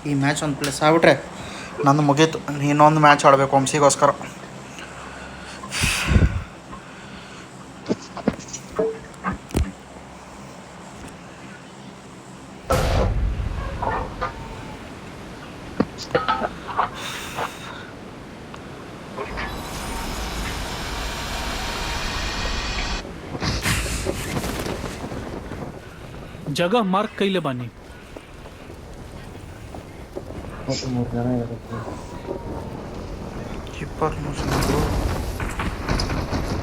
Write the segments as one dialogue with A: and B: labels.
A: ಈ ಮ್ಯಾಚ್ ಒಂದು ಪ್ಲೇಸ್ ಆಗ್ಬಿಟ್ರೆ ನಂದು ಮುಗೀತು. ಇನ್ನೊಂದು ಮ್ಯಾಚ್ ಆಡಬೇಕು ವಂಶಿಗೋಸ್ಕರ.
B: जगह मार्क कैले बानी.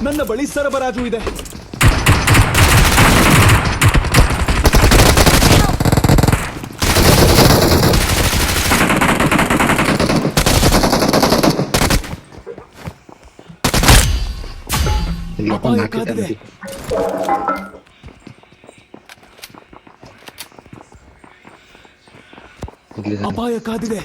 C: ನನ್ನ ಬಳಿ ಸರಬರಾಜು ಇದೆ. ಅಪಾಯ ಕಾದಿದೆ. ಅಪಾಯ ಕಾದಿದೆ.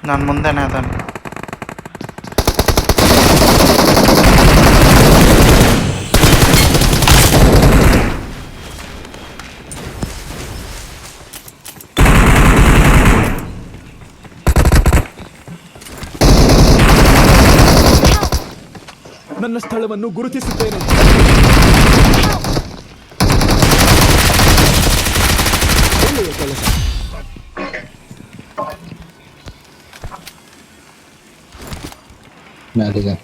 A: ನಾನು ಮುಂದೆನೇ ಅದಾನೆ.
C: ನನ್ನ ಸ್ಥಳವನ್ನು ಗುರುತಿಸುತ್ತೇನೆ. ಒಳ್ಳೆಯ ಕೆಲಸ.
D: ಮೇಲಿದೆ.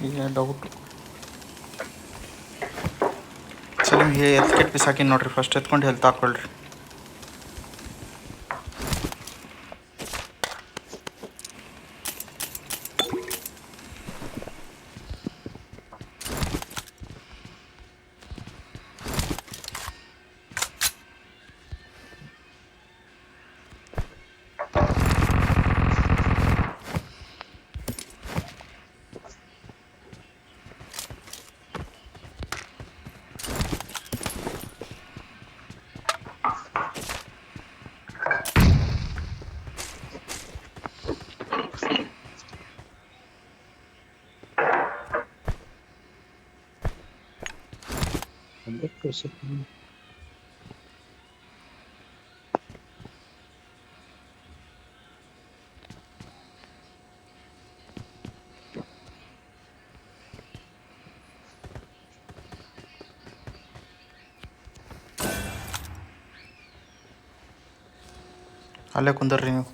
A: ಈಗ ಡೌಟ್ ಸರಿ ಹೆಲ್ತ್ ಕಿಟ್ ಬಿಸಾಕಿನಿ ನೋಡ್ರಿ. ಫಸ್ಟ್ ಎತ್ಕೊಂಡು ಹೆಲ್ತ್ ಹಾಕ್ಕೊಳ್ರಿ. ಅಲ್ಲೇ ಕುಂದರ್ರಿ ನೀವು.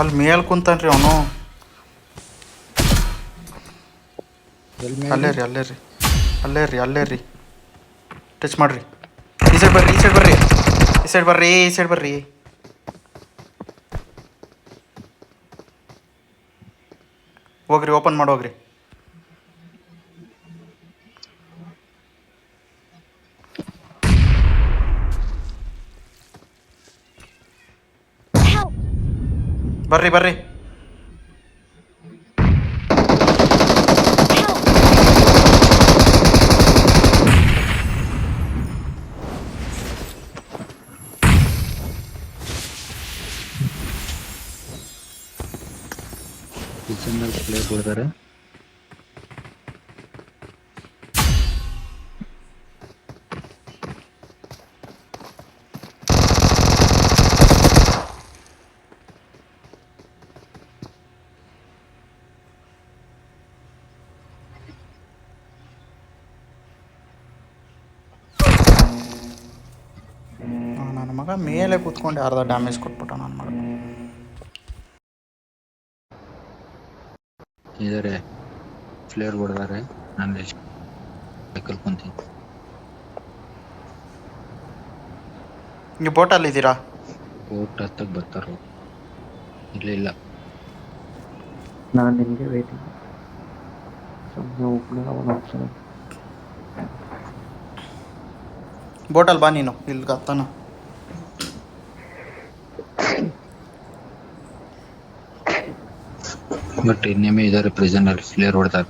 A: ಅಲ್ಲಿ ಮೇಲ್ ಕುಂತಾನ್ರಿ ಅವನು. ಅಲ್ಲೇ ರೀ ಅಲ್ಲೇ ರೀ ಅಲ್ಲೇ ರೀ ಅಲ್ಲೇ ರೀ. ಟಚ್ ಮಾಡ್ರಿ. ಈ ಸೈಡ್ ಬರ್ರಿ ಈ ಸೈಡ್ ಬರ್ರಿ ಈ ಸೈಡ್ ಬರ್ರಿ ಈ ಸೈಡ್ ಬರ್ರಿ. ಹೋಗ್ರಿ ಓಪನ್ ಮಾಡಿ ಹೋಗ್ರಿ. ಬರ್ರಿ ಬರ್ರಿ.
D: ಕಿಚನ್ನಲ್ಲಿ ಪ್ಲೇಟ್ ಕೊಡ್ತಾರೆ.
A: ನನ್ನ ಮಗ ಮೇಲೆ ಕೂತ್ಕೊಂಡು ಯಾರ್ದ ಡ್ಯಾಮೇಜ್ ಕೊಟ್ಬಿಟ್ಟ ನನ್ನ ಮಗ.
D: ಇದಾರೆ ಫ್ಲೇರ್ ಕೊಡ್ತಾರೆ. ನಾನು ಕಲ್ಕೊಂತೀನಿ.
A: ನೀವು ಬೋಟಲ್ಲಿ ಇದ್ದೀರಾ?
D: ಬೋಟ್ ಹತ್ತಕ್ಕೆ ಬರ್ತಾರೋ ಇಲ್ಲ ಇಲ್ಲ.
E: ನಾನು ನಿಮಗೆ ವೇಟಿಂಗ್. ಸುಮ್ಮನೆ ಒಬ್ಬನೇ ಅವನು ಹೋಗ್ತಾನೆ.
A: ಬೋಟಲ್ಲಿ ಬಾ ನೀನು ಇಲ್ಲಿ ಹತ್ತಾನ.
D: ಬಟ್ ಇನ್ನೇಮೇ ಇದಾರೆ ಪ್ರೆಸೆಂಟ್ ಫ್ಲೇರ್ ಹೊಡ್ತಾರೆ.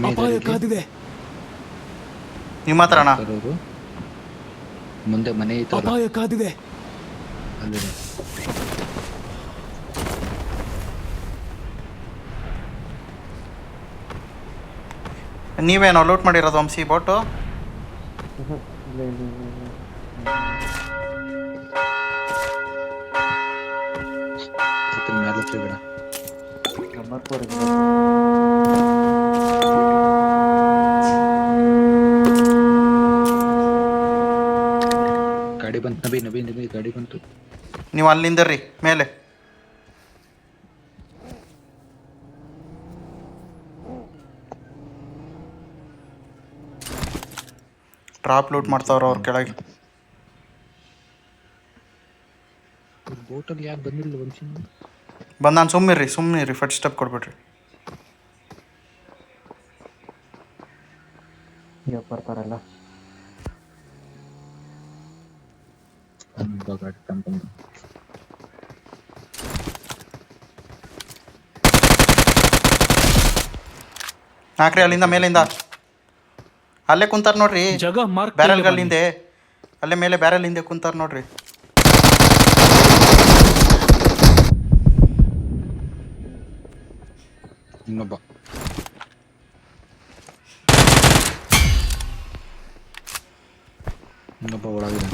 C: ಅಪಾಯ ಕಾದಿದೆ.
A: ನಿಮ್ಮ ಹತ್ರಣ
D: ಮುಂದೆ ಮನೆ ಐತಲ್ಲ
C: ಅಪಾಯ ಕಾದಿದೆ.
D: ಅಲ್ಲಿದೆ.
A: ನೀವೇನೋ ಲೂಟ್ ಮಾಡಿರೋದು ವಂಶಿ ಬೋಟು?
E: ಇಲ್ಲ ಇಲ್ಲ ಇಲ್ಲ.
D: ಮೇಲೆ ಬೇಡ.
E: ನಂಬರ್ 4
D: ಗಾಡಿ ಬಂತು. ನಬಿ ನಬಿ ನಬಿ ಗಾಡಿ ಬಂತು.
A: ನೀವು ಅಲ್ಲಿಂದ ರೀ ಮೇಲೆ. ಟ್ರಾಪ್ ಲೂಟ್ ಮಾಡ್ತಾವ್ರ ಅವ್ರ ಕೆಳಗೆ.
D: ಬೋಟಲ್ಲಿ ಯಾಕೆ ಬಂದಿಲ್ಲ ವಂಶಿ?
A: ಬಂದು ನಾನು ಸುಮ್ಮನಿರಿ ಫಸ್ಟ್ ಸ್ಟೆಪ್ ಕೊಡ್ಬಿಡ್ರಿ.
E: ಈಗ ಬರ್ತಾರಲ್ಲ.
D: ಗಾಡಿ ತಂದು
A: ಹಾಕ್ರಿ ಅಲ್ಲಿಂದ ಮೇಲಿಂದ. ಅಲ್ಲೇ ಕುಂತಾರ ನೋಡ್ರಿ
B: जगह मार्क
A: ಬ್ಯಾರಲ್ಗಳಿಂದೆ. ಅಲ್ಲೇ ಮೇಲೆ ಬ್ಯಾರಲ್ ಹಿಂದೆ ಕುಂತಾರ ನೋಡ್ರಿ.
D: ಇನ್ನೊಬ್ಬ ಒಳಗಿದೆ.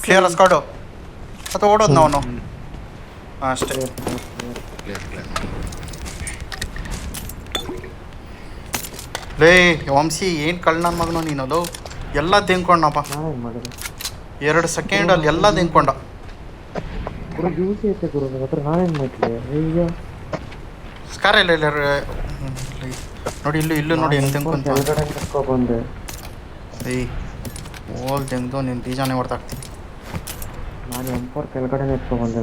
A: ಕ್ಲಿಯರ್ ಸ್ಕಾಡು ಅಥವಾ ಓಡೋದು ನಾವು ಅಷ್ಟೇ. ಲೇ ವಂಶಿ ಏನು ಕಳ್ಳ ನನ್ನ ಮಗನು ನೀನದು. ಎಲ್ಲ ತೆಂಕೊಂಡಪ್ಪ
E: ನಾನೇನು ಮಾಡಿದೆ?
A: 2 ಸೆಕೆಂಡಲ್ಲಿ ಎಲ್ಲ ತೆಂಕೊಂಡ.
E: ಗುರು ಜ್ಯೂಸಿ ಐತೆ ಗುರು ನನ್ನ ಹತ್ರ. ನಾನೇನು ಮಾಡಲಿ? ಅಯ್ಯೋ
A: ಸ್ಕಾರ ಇಲ್ಲ ಇಲ್ಲ ನೋಡಿ ಇಲ್ಲೂ ನೋಡಿ ಹೆಂಗೆ ತೆಂಕೊಂತ.
E: ಕೆಳಗಡೆ ಕರ್ಕೊಬಂದೆ.
A: ಏಯ್ ಓಲ್ ತೆಗೆದು ನೀನು ಬೀಜಾನೇ ಹೊಡೆದಾಕ್ತೀನಿ.
E: ನಾನು M4 ಕೆಳಗಡೆ ಎತ್ಕೊಬಂದೆ.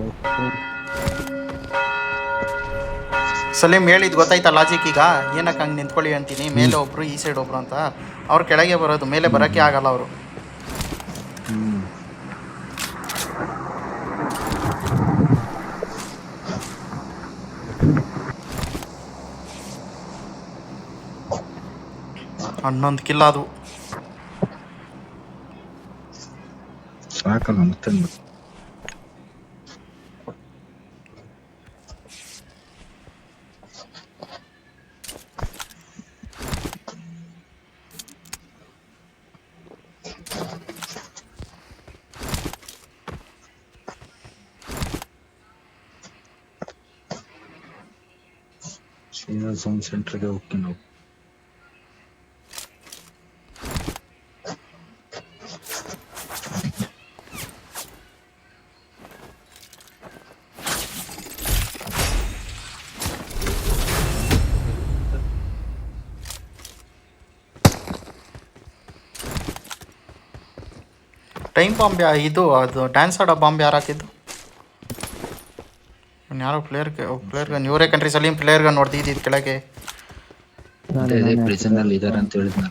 A: ಸಲೀಮ್ ಹೇಳಿದ್ದು ಗೊತ್ತಾಯ್ತಾ ಲಾಜಿಕ್ ಈಗ ಏನಕ್ಕೆ ಹಂಗೆ ನಿಂತ್ಕೊಳ್ಳಿ ಅಂತೀನಿ ಮೇಲೆ ಒಬ್ರು ಈ ಸೈಡ್ ಒಬ್ರು ಅಂತ ಅವ್ರು ಕೆಳಗೆ ಬರೋದು ಮೇಲೆ ಬರೋಕ್ಕೆ ಆಗಲ್ಲ ಅವರು ಹನ್ನೊಂದು ಕಿಲ್ಲ ಅದು
D: ಸಾಕಲ್ಲ ಮತ್ತೆ ಝೋನ್ ಸೆಂಟರ್ಗೆ ಹೋಗ್ತೀವಿ ನಾವು.
A: ಟೈಮ್ ಬಾಂಬ್ ಇದು ಅದು ಡ್ಯಾನ್ಸ್ ಆಡೋ ಬಾಂಬ್ ಯಾರು ಹಾಕಿದ್ದು ಯಾರೋ ಪ್ಲೇಯರ್ಗೆ ಇವರೇ ಕಂಟ್ರಿ ಸಲೀಮ್ ಪ್ಲೇಯರ್ಗೆ ನೋಡ್ದಿದ್ದು ಕೆಳಗೆ
D: ಅದೇ ಪ್ರಿಸನ್ ಅಲ್ಲಿ ಇದಾರೆ ಅಂತ ಹೇಳಿದ್ನ.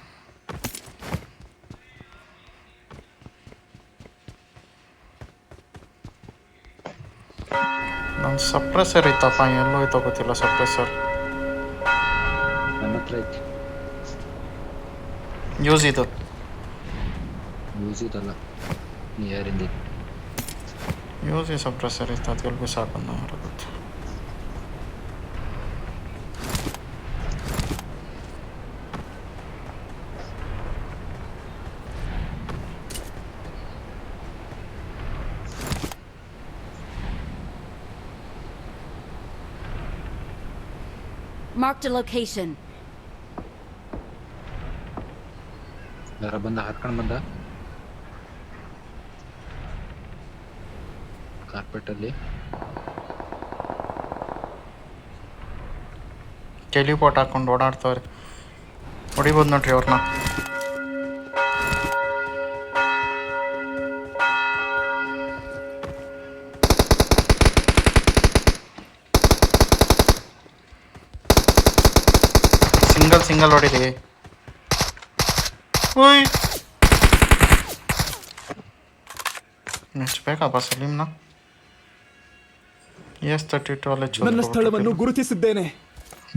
A: ನನ್ನ ಸಪ್ರೆಸರ್ ಇತ್ತಪ್ಪ ಎಲ್ಲೋ ಇತ್ತೋ ಗೊತ್ತಿಲ್ಲ ಸಪ್ರೆಸರ್
D: ನನ್ನ ಹತ್ರ ಐತಿ.
A: ಯೂಸ್ ಇದು
D: ಯೂಸ್ ಇದಲ್ಲ ಯಾರಿಂದ
A: ಯೂಸ್ ಈ ಸಪ್ರೆಸರ್ ಇತ್ತು ಅದಕ್ಕೆ ಬಿ ಸಾಕು ಗೊತ್ತು.
F: Marked a location.
D: ಯಾರ ಬಂದ ಹಾರ್ಕೊಂಡ್ ಬಂದ ಕಾರ್ಪೆಟ್ ಅಲ್ಲಿ
A: ಟೆಲಿಪೋರ್ಟ್ ಹಾಕೊಂಡು ಓಡಾಡ್ತವ್ರೆ ಹೊಡಿಬೋದು ನೋಡ್ರಿ ಅವ್ರನ್ನ. ಸಿಂಗಲ್ ಹೊಡಿರಿ. ಓಯ್ ನೆಕ್ಸ್ಟ್ ಬೇಕಪ್ಪ ಸಲೀಮ್ನ S32 ಅಲ್ಲೇ
C: ನನ್ನ ಸ್ಥಳವನ್ನು ಗುರುತಿಸಿದ್ದೇನೆ.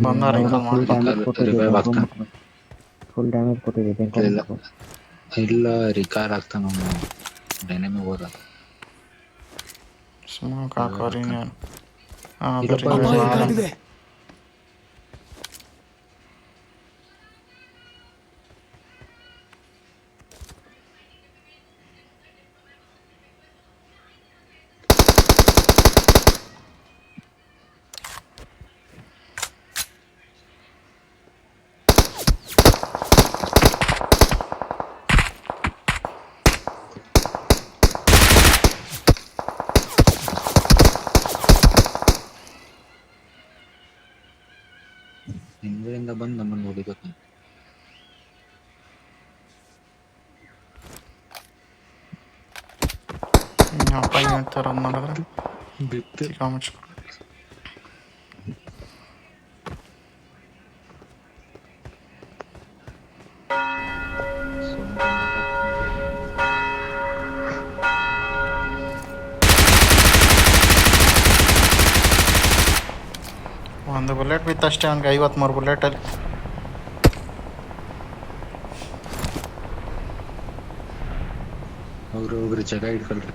A: ಬಂದಾರ
E: ಫುಲ್ ಡ್ಯಾಮೇಜ್ ಕೊಟ್ಟಿದೆ.
D: ಇಲ್ಲ ರಿಕಾರ್ ಆಗ್ತಾನ ಡೈನಮಿಕ್ ಹೋದ
A: ಸ್ಮೋಕ್ ಹಾಕೋರಿ
C: ಅಪಾಯ ಕಾದಿದೆ.
D: ಹಿಂದ್ಗಡೆಯಿಂದ ಬಂದು ನಮ್ಮನ್ನು ನೋಡಿಬೇಕು.
A: ಅಪ್ಪ ಹೇಳ್ತಾರ ಮಾಡಿದ್ರೆ
D: ಬಿತ್ತು
A: ಒಂದು ಬುಲೆಟ್ ಬಿತ್ತಷ್ಟೇ ಅವ್ನಿಗೆ 53 ಬುಲೆಟಲ್ಲಿ.
D: ಒಬ್ರು ಜಾಗ ಇಟ್ಕೊಳ್ರಿ.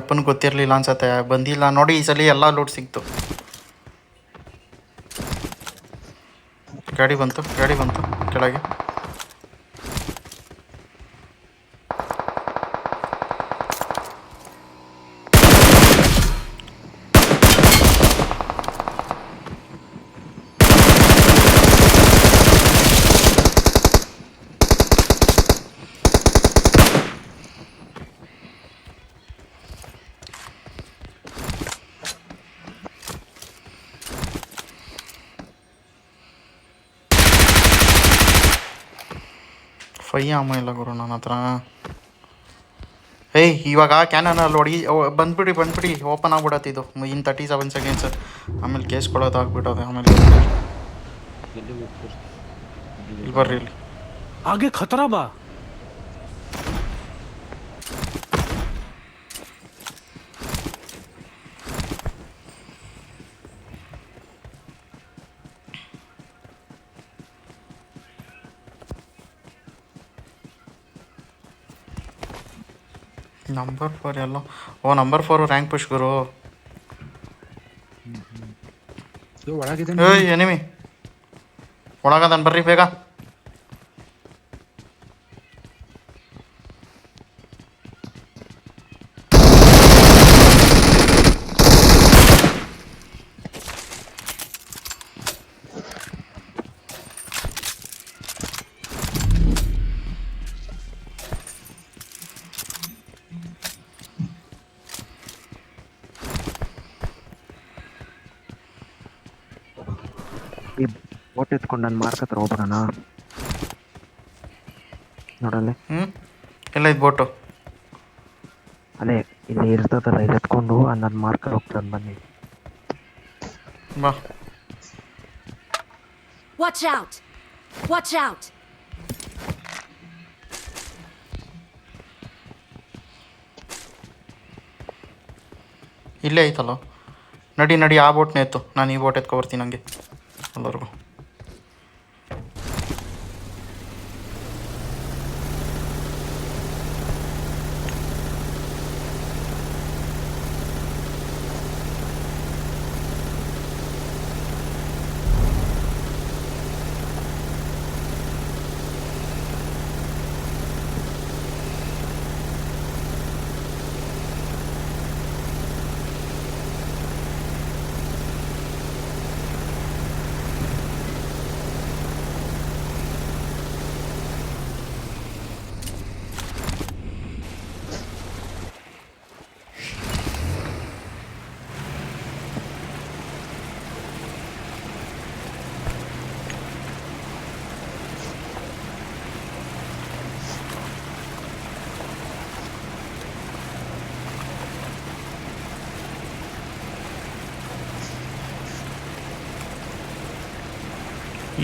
A: ಅಪ್ಪನಿಗೆ ಗೊತ್ತಿರಲಿಲ್ಲ ಅನ್ಸತ್ತೆ, ಬಂದಿಲ್ಲ ನೋಡಿ ಈ ಸಲ ಎಲ್ಲ ಲೂಟ್ ಸಿಕ್ತು. ಗಾಡಿ ಬಂತು ಕೆಳಗೆ. ಫೈ ಅಮ್ಮ ಇಲ್ಲ ಗುರು ನನ್ನ ಹತ್ರ. ಏಯ್ ಇವಾಗ ಕ್ಯಾನನಲ್ಲಿ ಹೊಡಿ ಬಂದ್ಬಿಡಿ ಓಪನ್ ಆಗ್ಬಿಡತ್ತೆ ಇದು ಇನ್ 37 ಸೆಕೆಂಡ್ಸ್. ಆಮೇಲೆ ಕೇಸ್ ಕೊಡೋದು ಆಗ್ಬಿಟ್ಟದೆ. ಆಮೇಲೆ
D: ಎಲ್ಲಿ ಹೋಗ್ತೀರಿ?
A: ಇಲ್ಲಿ ಬರ್ರಿ ಇಲ್ಲಿ.
B: आगे खतरा बा.
A: ನಂಬರ್ 4 ಎಲ್ಲ. ಓ ನಂಬರ್ 4 ರ್ಯಾಂಕ್ ಪುಷ್ ಗುರು.
D: ಒಳಗಿದೆ.
A: ಏಯ್ ಎನಿಮಿ ಒಳಗದನ್ ಬರ್ರಿ ಬೇಗ.
E: ಈ ಬೋಟ್ ಎತ್ಕೊಂಡು ನಾನು ಮಾರ್ಕ್ ಹತ್ರ ಹೋಗ್ಬಿಡೋಣ. ನೋಡಲ್ಲೇ
A: ಎಲ್ಲ ಇದು ಬೋಟು.
E: ಅಲ್ಲೇ ಇಲ್ಲಿ ಇರ್ತದಲ್ಲ, ಇಲ್ಲಿ ಎತ್ಕೊಂಡು ನನ್ನ ಮಾರ್ಕ್ ಹೋಗ್ತಾನೆ. ಬನ್ನಿ
A: ಬಾ.
F: Watch out! Watch out!
A: ಇಲ್ಲೇ ಐತಲ್ಲ. ನಡಿ ಆ ಬೋಟ್ನೇ ಎತ್ತು. ನಾನು ಈ ಬೋಟ್ ಎತ್ಕೊಬರ್ತೀನಿ ನನಗೆ ಎಲ್ಲರಿಗೂ.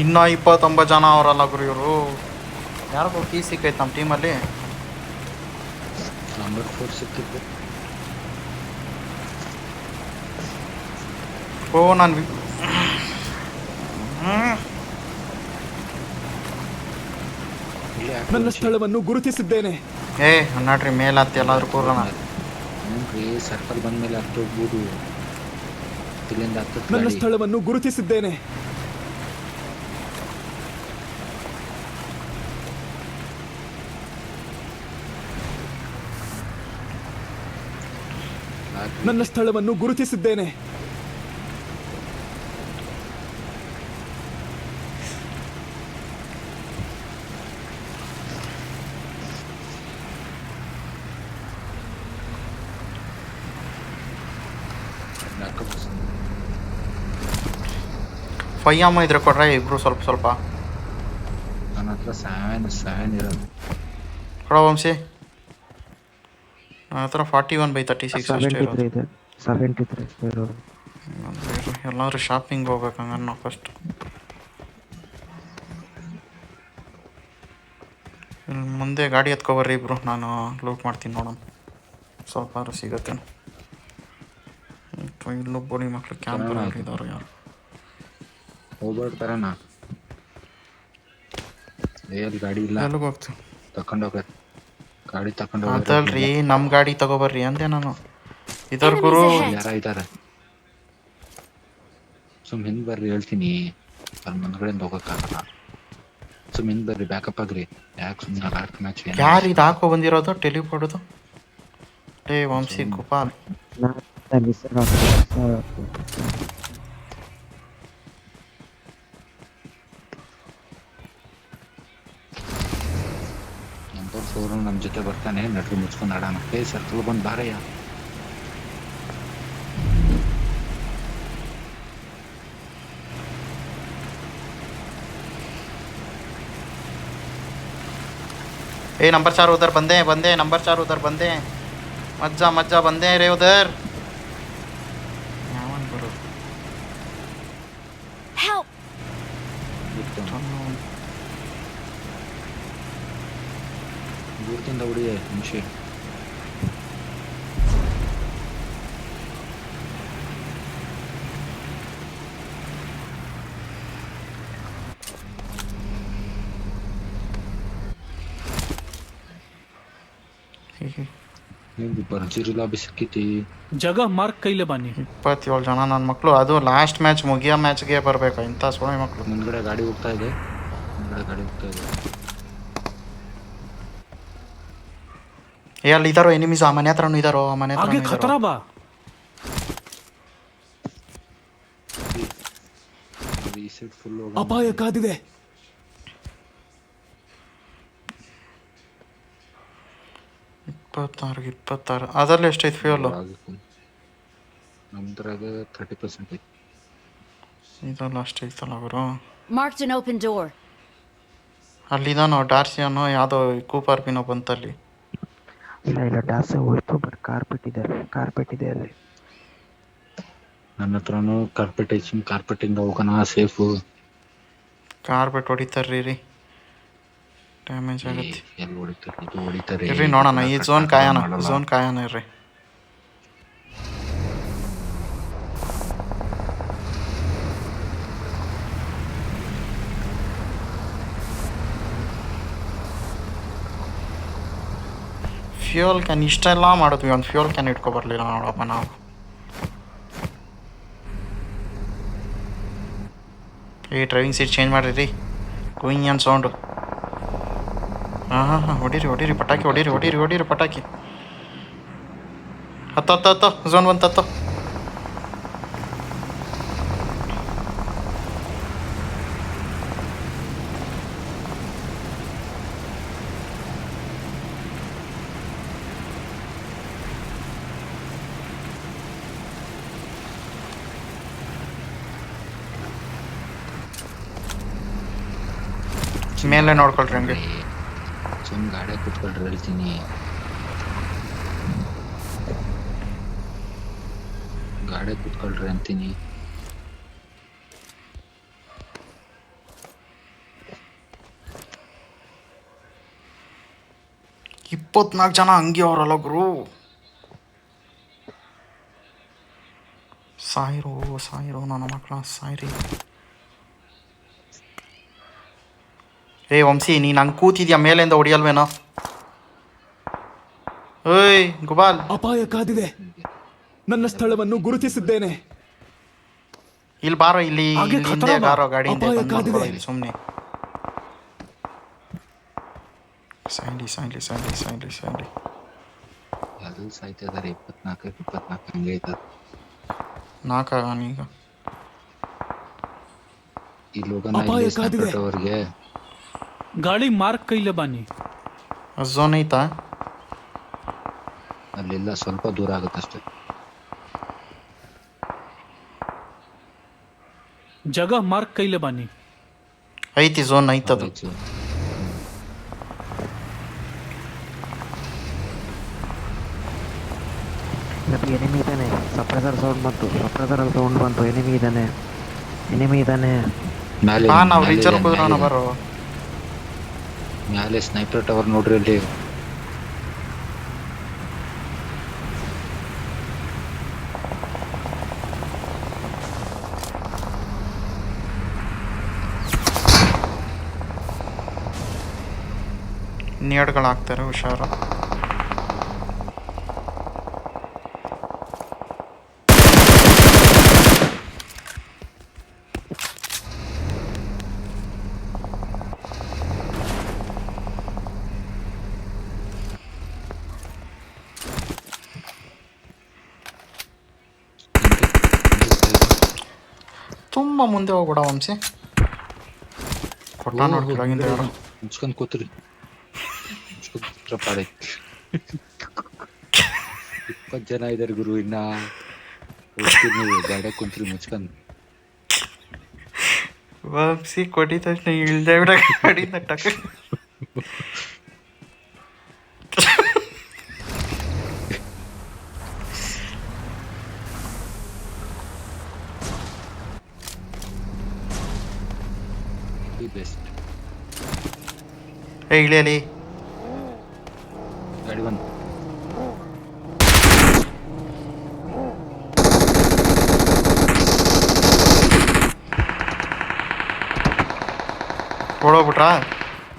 A: ಇನ್ನೂ 29 ಜನ ಅವರಲ್ಲ ಗುರು ಇವರು. ಯಾರಿಗೂ ಕೀ ಸಿಕ್ಕೈತೆ ನಮ್ಮ ಟೀಮಲ್ಲಿ.
D: ನಂಬರ್ 4 ಸಿಕ್ಕಿತ್ತು.
A: ಓ ನಾನು
C: ನನ್ನ ಸ್ಥಳವನ್ನು ಗುರುತಿಸಿದ್ದೇನೆ.
A: ಏ ಅನ್ನಾಡ್ರಿ ಮೇಲೆ ಹತ್ತಿ ಎಲ್ಲಾದ್ರೂ ಕೂರೋಣ.
D: ಸರ್ಕಲ್ ಬಂದ್ಮೇಲೆ ಹತ್ತು ಹೋಗ್ಬೋದು. ಇಲ್ಲಿಂದ ಹತ್ತು
C: ನನ್ನ ಸ್ಥಳವನ್ನು ಗುರುತಿಸಿದ್ದೇನೆ. ನನ್ನ ಸ್ಥಳವನ್ನು ಗುರುತಿಸಿದ್ದೇನೆ.
A: ಫೈ ಅಮ್ಮ ಇದ್ರೆ ಕೊಡ್ರೆ ಇಬ್ರು ಸ್ವಲ್ಪ.
D: ನನ್ನ ಹತ್ರ 7 ಇರೋದು.
A: ಕೊಡೋ ವಂಶಿ. ನನ್ನ ಹತ್ರ 41/36 ಅಷ್ಟೇ ಇರೋದು.
E: 73 ಇರೋದು.
A: ಎಲ್ಲಾದ್ರೂ ಶಾಪಿಂಗ್ ಹೋಗ್ಬೇಕು ಹಂಗನ್ನ ನಾವು ಫಸ್ಟ್. ಮುಂದೆ ಗಾಡಿ ಎತ್ಕೊಬರ್ರಿ ಇಬ್ರು. ನಾನು ಲೂಟ್ ಮಾಡ್ತೀನಿ ನೋಡೋಣ ಸ್ವಲ್ಪ ಆದ್ರೂ ಸಿಗತ್ತೆ. ಇಲ್ಲೂ ಬೋಡಿ ಮಕ್ಳು ಕ್ಯಾಂಪರ್ ಆಗಿದ್ದಾರೆ ಯಾರು.
D: ಹೋಗ್ಬಿಡ್ತಾರಣ್ಣ. ಎಲ್ಲಿ ಗಾಡಿ ಇಲ್ಲ.
A: ಎಲ್ಲಿಗೆ ಹೋಗ್ತೀವಿ?
D: ತಕೊಂಡೋಗ ಗಾಡಿ ತಕೊಂಡೋಗ.
A: ಅದಲ್ರಿ ನಮ್ಮ ಗಾಡಿ ತಗೋಬರ್ರಿ ಅಂದೆ ನಾನು. ಇದರ ಗುರು
D: ಯಾರ ಇದ್ದಾರೆ. ಹಿಂದ್ ಬರ್ರಿ ಹೇಳ್ತೀನಿ. ಅಲ್ಲಿ ಮುಂದ್ಗಡೆಯಿಂದ ಹೋಗಕ್ಕಾಗಲ್ಲ. ಹಿಂದ್ ಬರ್ರಿ, ಬ್ಯಾಕಪ್ ಆಗ್ರಿ. ಯಾಕೆ ಸುಮ್ಮನೆ ಲಾಸ್ಟ್ ಮ್ಯಾಚ್
A: ಯಾರು ಇದು ಹಾಕೋ ಬಂದಿರೋದು ಟೆಲಿಪೋರ್ಡ್ದು? ಏ ವಂಶಿ ಗೋಪಾಲ್.
D: ನಂಬರ್ 4 ನಮ್ಮ ಜೊತೆ ಬರ್ತಾನೆ. ನಡ್ರಿ ಮುಚ್ಕೊಂಡು ಆಡೋಣ. ಸರ್ಕಲ್ ಬಂದು ಬಾರಯ್ಯ.
A: ए नंबर 4 उधर बंदे हैं, बंदे हैं, नंबर 4 उधर बंदे हैं, मज्जा मज्जा बंदे हैं रे उधर। यावन गुरु
F: Help!
D: ದೂರದಿಂದ ಹೊಡಿಯೇ ಮುಂಚೆ. ನೀವು ಭರ್ಜರಿ ಲಾಬಿ ಸಿಕ್ಕೈತಿ.
B: जगह मार्क कैले बानी.
A: 27 ಜನ ನನ್ನ ಮಕ್ಕಳು. ಅದು ಲಾಸ್ಟ್ ಮ್ಯಾಚ್ ಮುಗಿಯೋ ಮ್ಯಾಚ್ಗೆ ಬರಬೇಕು ಇಂಥ ಸೋಳೆ ಮಕ್ಕಳು.
D: ಮುಂದ್ಗಡೆ ಗಾಡಿ ಹೋಗ್ತಾ ಇದೆ, ಮುಂದ್ಗಡೆ ಗಾಡಿ ಹೋಗ್ತಾ ಇದೆ.
A: ಏ ಅಲ್ಲಿ ಇದಾರೋ ಎನಿಮೀಸ್, ಆ ಮನೆ ಹತ್ರನೂ ಇದಾರೋ, ಆ ಮನೆ
B: आगे
A: ಹತ್ರ
B: खतरा बा.
D: ಅದು ಈ ಸೈಡ್ ಫುಲ್
C: ಅಪಾಯ ಕಾದಿದೆ.
A: 26 ಅದರಲ್ಲಿ ಎಷ್ಟೈತೆ ಫ್ಯೂಲು?
D: ನಮ್ದ್ರಾಗ 30% ಐತಿ.
A: ಇದೆಲ್ಲ ಅಷ್ಟೈತಲ್ಲ ಅವರು.
F: Marked an open door.
A: ಅಲ್ಲಿದಾನೋ ಡಾರ್ಸಿಯನೋ ಯಾವುದೋ ಕೂಪರ್ ಪಿನೋ ಬಂತಲ್ಲಿ.
E: ಇಲ್ಲ ಡಾಸೆ ಹೋಯ್ತು, ಬಟ್ ಕಾರ್ಪೆಟ್ ಇದೆ ಅಲ್ಲಿ.
D: ನನ್ನ ಹತ್ರನೂ ಕಾರ್ಪೆಟ್ ಐತಿ, ಕಾರ್ಪೆಟಿಂದ ಹೋಗೋಣ ಸೇಫು.
A: ಕಾರ್ಪೆಟ್ ಹೊಡಿತಾರ್ರಿ ರೀ, ಡ್ಯಾಮೇಜ್ ಆಗುತ್ತೆ.
D: ಎಲ್ಲಿ ಹೊಡಿತಾರೆ, ಇದು ಹೊಡಿತಾರೆ.
A: ಇರ್ರಿ ನೋಡೋಣ, ಈ ಝೋನ್ ಕಾಯೋಣ ಇರ್ರಿ. ಫ್ಯೂಯಲ್ ಕ್ಯಾನ್ ಇಷ್ಟೆಲ್ಲ ಮಾಡಿದ್ವಿ, ಒಂದು ಫ್ಯೂಯಲ್ ಕ್ಯಾನ್ ಇಟ್ಕೊ ಬರಲಿಲ್ಲ ನೋಡಪ್ಪ ನಾವು. ಈ ಡ್ರೈವಿಂಗ್ ಸೀಟ್ ಚೇಂಜ್ ಮಾಡಿರಿ ರೀ, ಗೋಯಿಂಗ್ ಏನು ಸೌಂಡು. ಹಾಂ ಹೊಡೀರಿ ಪಟಾಕಿ ಹೊಡೀರಿ ಪಟಾಕಿ. ಹತ್ತು ಝೋನ್ ಬಂತು, ಹತ್ತು. ಮೇಲೆ ನೋಡ್ಕೊಳ್ರಿ ಹಂಗೆ.
D: ಸುಮ್ಮನೆ ಗಾಡಿ ಕೂತ್ಕೊಳ್ರಿ ಹೇಳ್ತೀನಿ. ಗಾಡಿ ಕೂತ್ಕೊಳ್ರಿ ಅಂತೀನಿ.
A: ಇಪ್ಪತ್ನಾಲ್ಕು ಜನ ಹಂಗೆ ಅವರಲ್ಲ ಗುರು. ಸಾಯಿರೋ ನನ್ನ ಮಕ್ಕಳ ಸಾಯಿರಿ. ಏ ವಂಶಿ, ನೀನು ಹಂಗೆ ಕೂತಿದ್ಯಾ, ಮೇಲಿಂದ ಹೊಡಿಯಲ್ವೇನೋ? ಏಯ್ ಗುಬಾಲ್,
C: ಅಪಾಯ ಕಾದಿದೆ. ನನ್ನ ಸ್ಥಳವನ್ನು ಗುರುತಿಸಿದ್ದೇನೆ.
A: ಇಲ್ಲಿ ಬಾರೋ, ಇಲ್ಲಿ
B: ಹಾಗೆ
A: ಹಿಂದೆ
B: ಖತರಾ ಬಾ.
A: ಬಾರೋ, ಗಾಡಿ ಹಿಂದೆ
C: ಅಪಾಯ
A: ಬಂದು
C: ಕಾದಿದೆ.
A: ಮಲ್ಕೊಳ್ಳೋ ಇಲ್ಲಿ ಸುಮ್ಮನೆ. ಸೈಂಡಿ.
D: ಎಲ್ಲಿ ಸಾಯ್ತಿದಾರೆ? 24 ಹಂಗೆ ಐತದ.
A: 4 ಈಗ
D: ಇಲ್ಲಿ ಹೋಗೋಣ.
C: ಅಪಾಯ
D: ಇಲ್ಲಿ
C: ಕಾದಿದೆ.
D: ಅವ್ರಿಗೆ
B: गाड़ी मार्क कैले बानी.
A: ಝೋನ್ ಐತಾ?
D: ಅಲ್ಲೆಲ್ಲ ಸ್ವಲ್ಪ ದೂರ ಆಗುತ್ತಷ್ಟೇ.
B: जगह मार्क कैले बानी.
A: ಐತಿ, ಝೋನ್ ಐತದು.
E: ಎನಿಮಿ ಇದ್ದಾನೆ. ಸಪ್ರೆಸರ್ ಸೌಂಡ್ ಬಂತು. ಎನಿಮಿ ಇದ್ದಾನೆ.
A: ಹಾ, ನಾವು ರೀಚರ್ ಹೋಗೋಣ ಬರೋ.
D: ಮ್ಯಾಲೆ ಸ್ನೈಪರ್ ಟವರ್ ನೋಡ್ರಿ ಅಲ್ಲಿ.
A: ನೇಡ್ಗಳಾಗ್ತಾರೆ, ಹುಷಾರು. ತುಂಬ ಮುಂದೆ ಹೋಗ್ಬೇಡ ವಂಶಿ. ಕೊಟ್ಟ ನೋಡಿ ಕೆಳಗಿಂದ ಯಾರು.
D: ಮುಚ್ಕೊಂಡ್ ಕೂತ್ರಿ, ಪಾಡೈ. 20 ಜನ ಇದಾರೆ ಗುರು. ಇನ್ನ ನೀವು ಗಾಡಿ ಕುಂತ್ರಿ ಮುಚ್ಕೊಂಡ್.
A: ವಂಶಿ ಕೊಟ್ಟಿದ ತಕ್ಷಣ ಇಳ್ದೆ ಬಿಡ ಗಾಡಿಯಿಂದ ಟಕ್.
D: The best.
A: ಏ ಇಳಿಯಲಿ.
D: ಗಾಡಿ ಬಂದು
A: ಓಡೋಗ್ಬಿಟ್ರಾ?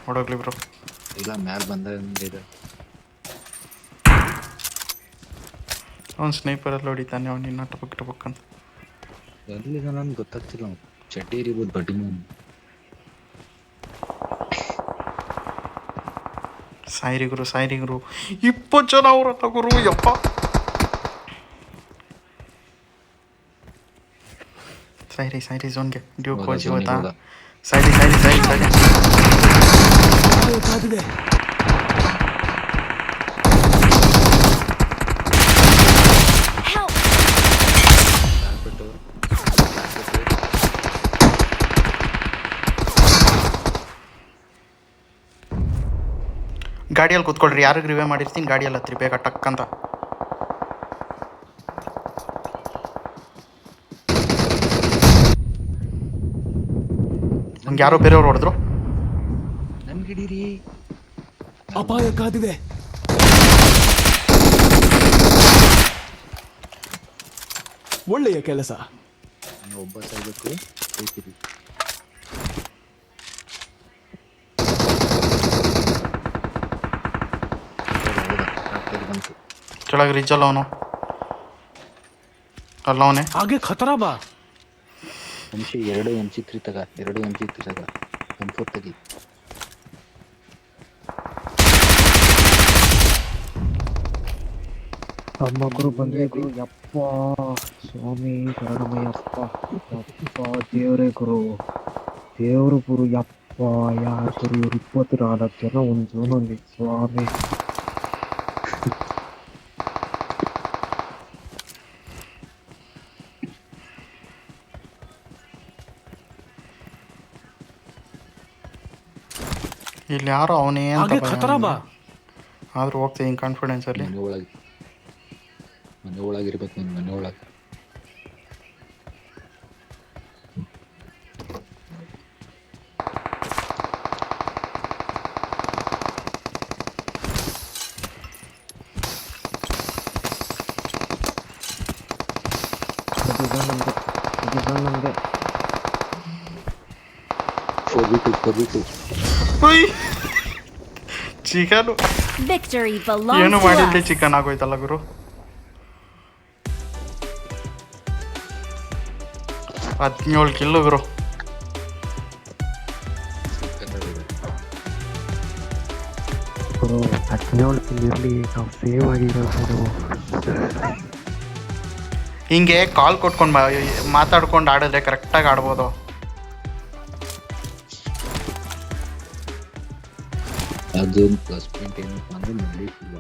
A: ಓಡೋಗ್ಲಿ ಬ್ರೋ.
D: ಇಲ್ಲ ಮ್ಯಾಲೆ ಬಂದ ಇದೆ.
A: ಅವ್ನು ಸ್ನೈಪರಲ್ಲಿ ಹೊಡಿತಾನೆ, ಅವ್ನು ಇನ್ನ ಟಪಕ್ ಟಪಕ್ ಅಂತ.
D: ಎಲ್ಲಿಗ ನನ್ಗೆ ಗೊತ್ತಾಗ್ತಿಲ್ಲ. ಅವ್ನು ಚಡ್ಡಿ ಇರ್ಬೋದು ಬಡ್ಡಿ ಮೇಲೆ.
A: ಸಾಯಿರಿಗುರು 20 ಜನ ಅವ್ರತ್ತ ಗುರು. ಯಪ್ಪ ಸಾಯಿರಿ ಝೋನ್ಗೆ ಡ್ಯೂಕ್
D: ಹೌದಾ,
A: ಹೋಜಿ ಹೋತಾ.
D: ಹೌದಾ.
A: ಸಾಯಿರಿ
C: ಅಪಾಯ ಕಾದಿದೆ.
F: Help!
D: ಕಾರ್ಪೆಟ್
A: ಗಾಡಿಯಲ್ಲಿ ಕೂತ್ಕೊಳ್ರಿ. ಯಾರಿಗೆ ರಿವೇ ಮಾಡಿರ್ತೀನಿ ಗಾಡಿಯಲ್ಲಿ ಹತ್ರಿ ಬೇಗ ಟಕ್ ಅಂತ. ನಂಗೆ ಯಾರೋ ಬೇರೆಯವ್ರು ಹೊಡೆದ್ರು.
D: ನನ್ಗೆ ಹಿಡೀರಿ.
C: ಅಪಾಯ ಕಾದಿದೆ. ಒಳ್ಳೆಯ ಕೆಲಸ.
D: ನಾನು ಒಬ್ಬ ಸಾಯ್ಬೇಕು. ಹೋಗ್ತೀರಿ ಬಂತು.
A: ಕೆಳಗೆ ರಿಜ್ಜಲ್ಲ ಅವನು. ಅಲ್ಲ ಅವನೇ.
B: आगे खतरा बा.
D: MC 2 MC3 ತಗ. 2 MC3 ತಗ. M4 ತೆಗಿ.
E: ಅಮ್ಮ ಗುರು ಬಂದ್ರೆ ಗುರು. ಯಪ್ಪ ಸ್ವಾಮಿ ಶರಣಮಯ್ಯಪ್ಪ. ಯಪ್ಪ ದೇವ್ರೇ ಗುರು, ದೇವ್ರು ಗುರು. ಯಪ್ಪ ಯಾರು ಗುರು ಇವ್ರು? 24 ಜನ ಒಂದು ಝೋನಲ್ಲಿ ಸ್ವಾಮಿ.
A: ಇಲ್ಲಿ ಯಾರೋ ಅವನೇ ಅಂತ
B: आगे
A: ಭಯ
B: खतरा बा.
A: ನನಗೆ. ಆದ್ರೂ ಹೋಗ್ತೀನಿ ಕಾನ್ಫಿಡೆನ್ಸಲ್ಲಿ.
D: ಮನೆ ಒಳಗಿರ್ಬೇಕು ನೀನು. ಮನೆ ಒಳಗೆ
E: ನಮ್ಗೆ
D: 4v2
A: ಚಿಕನ್
F: Victory belongs
A: ಏನು
F: to
A: ಮಾಡಿಲ್ದೆ
F: us.
A: ಚಿಕನ್ ಆಗೋಯ್ತಲ್ಲ ಗುರು. 17 ಕಿಲ್ಲು ಗುರು.
E: ಗುರು 17 ಇರಲಿ, ನಾವು ಸೇವ್ ಆಗಿರೋದು.
A: ಹಿಂಗೆ ಕಾಲ್ ಕೊಟ್ಕೊಂಡು ಮಾತಾಡ್ಕೊಂಡು ಆಡಿದ್ರೆ ಕರೆಕ್ಟಾಗಿ ಆಡ್ಬೋದು.
D: ಅದು ಪ್ಲಸ್ ಪಾಯಿಂಟ್ ಏನಪ್ಪ ಅಂದ್ರೆ ನಡೀತಿಲ್ಲ.